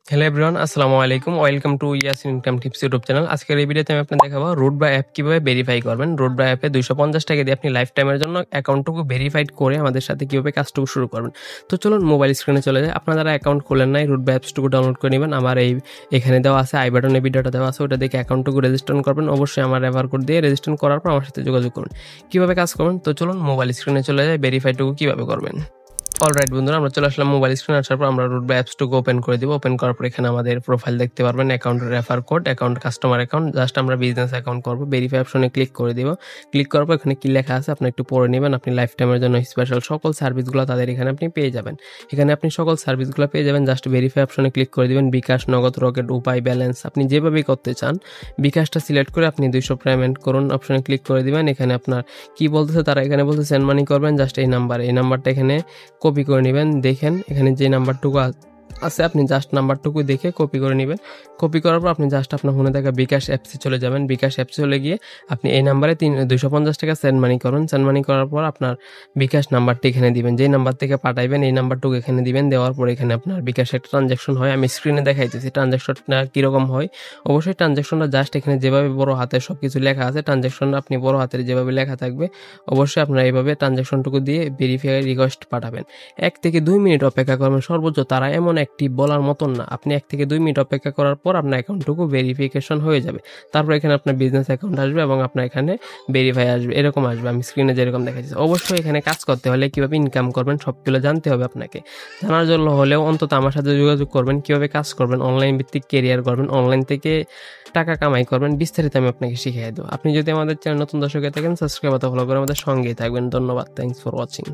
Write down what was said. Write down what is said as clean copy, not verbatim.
Hello everyone, আসসালামু আলাইকুম। Welcome to Yasin income tips YouTube channel. আজকের এই ভিডিওতে আমি আপনাদের দেখাবো রুট বাই অ্যাপ কিভাবে ভেরিফাই করবেন। রুট বাই অ্যাপে ৳250 দিয়ে আপনি লাইফ টাইমের জন্য অ্যাকাউন্টটুকু ভেরিফাইড করে আমাদের সাথে কিভাবে কাজটুকু শুরু করবেন। তো চলুন মোবাইল স্ক্রিনে চলে যাই। আপনারা যারা অ্যাকাউন্ট খোলেন নাই, রুট বাই অ্যাপসটুকু ডাউনলোড করে নেবেন। আমার এখানে দেওয়া আছে, আই বাটনে ভিডিওটা দেওয়া আছে, ওটা দেখে অ্যাকাউন্টটুকু রেজিস্ট্রেশন করবেন। অবশ্যই আমার রেফার কোড দিয়ে রেজিস্ট্রেশন করার পর আমার সাথে যোগাযোগ করুন। কিভাবে কাজ করবেন তো চলুন মোবাইল স্ক্রিনে চলে যাই, ভেরিফাইটুকু কিভাবে করবেন। অলরাইট বন্ধুরা, আমরা চলে আসলাম মোবাইল স্ক্রিনে। আসার পর আমরা রুট বাই অ্যাপসটুকু ওপেন করে দিব। ওপেন করার পর এখানে আমাদের প্রোফাইল দেখতে পারবেন, account refer code, account customer account. Just আমরা বিজনেস অ্যাকাউন্ট করবো। ভেরিফাই অপশনে ক্লিক করে দিব। ক্লিক করার পর এখানে কি লেখা আছে আপনি একটু পড়ে নেবেন। আপনি লাইফ টাইমের জন্য স্পেশাল সকল সার্ভিসগুলো তাদের এখানে আপনি পেয়ে যাবেন। এখানে আপনি সকল সার্ভিসগুলো পেয়ে যাবেন। জাস্ট ভেরিফাই অপশনে ক্লিক করে দিবেন। বিকাশ, নগদ, রকেট, উপায়, ব্যালেন্স আপনি যেভাবেই করতে চান বিকাশটা সিলেক্ট করে আপনি 200 পেমেন্ট করুন অপশনে ক্লিক করে দিবেন। এখানে আপনার কি বলতেছে, তারা এখানে বলতে সেন্ড মানি করবেন। জাস্ট এই নাম্বারটা এখানে কপি করে নেবেন। দেখেন এখানে যে নাম্বারটুকু আছে আপনি জাস্ট নাম্বারটুকু দেখে কপি করে নেবেন। কপি করার পর আপনি জাস্ট আপনার ফোনে থাকা বিকাশ অ্যাপসে চলে যাবেন। বিকাশ অ্যাপসে চলে গিয়ে আপনি এই নাম্বারে ৳250 সেন্ড মানি করুন। সেন্ড মানি করার পর আপনার বিকাশ নাম্বারটি এখানে দিবেন। যেই নাম্বার থেকে পাঠাইবেন এই নাম্বারটুকু এখানে দিবেন। দেওয়ার পর এখানে আপনার বিকাশে একটা ট্রানজ্যাকশন হয়। আমি স্ক্রিনে দেখাইতেছি ট্রানজ্যাকশনটা কীরকম হয়। অবশ্যই ট্রানজ্যাকশনটা জাস্ট এখানে যেভাবে বড় হাতে সব কিছু লেখা আছে, ট্রানজ্যাকশনটা আপনি বড় হাতের যেভাবে লেখা থাকবে অবশ্যই আপনারা এইভাবে ট্রানজ্যাকশনটুকু দিয়ে ভেরিফাই রিকোয়েস্ট পাঠাবেন। 1 থেকে 2 মিনিট অপেক্ষা করবেন সর্বোচ্চ। তারা এমন অ্যাক্টিভ বলার মতন না। আপনি 1 থেকে 2 মিনিট অপেক্ষা করার পর আপনার অ্যাকাউন্টটুকু ভেরিফিকেশন হয়ে যাবে। তারপর এখানে আপনার বিজনেস অ্যাকাউন্ট আসবে এবং আপনার এখানে ভেরিফাই আসবে। এরকম আসবে আমি স্ক্রিনে যেরকম দেখাচ্ছি। অবশ্যই এখানে কাজ করতে হলে কীভাবে ইনকাম করবেন সবগুলো জানতে হবে আপনাকে। জানার জন্য হলেও অন্তত আমার সাথে যোগাযোগ করবেন। কীভাবে কাজ করবেন, অনলাইন ভিত্তিক কেরিয়ার করবেন, অনলাইন থেকে টাকা কামাই করবেন, বিস্তারিত আমি আপনাকে শিখিয়ে দেবো। আপনি যদি আমাদের চ্যানেল নতুন দর্শক হয়ে থাকেন সাবস্ক্রাইব অথবা ফলো করে আমাদের সঙ্গেই থাকবেন। ধন্যবাদ। Thanks for watching.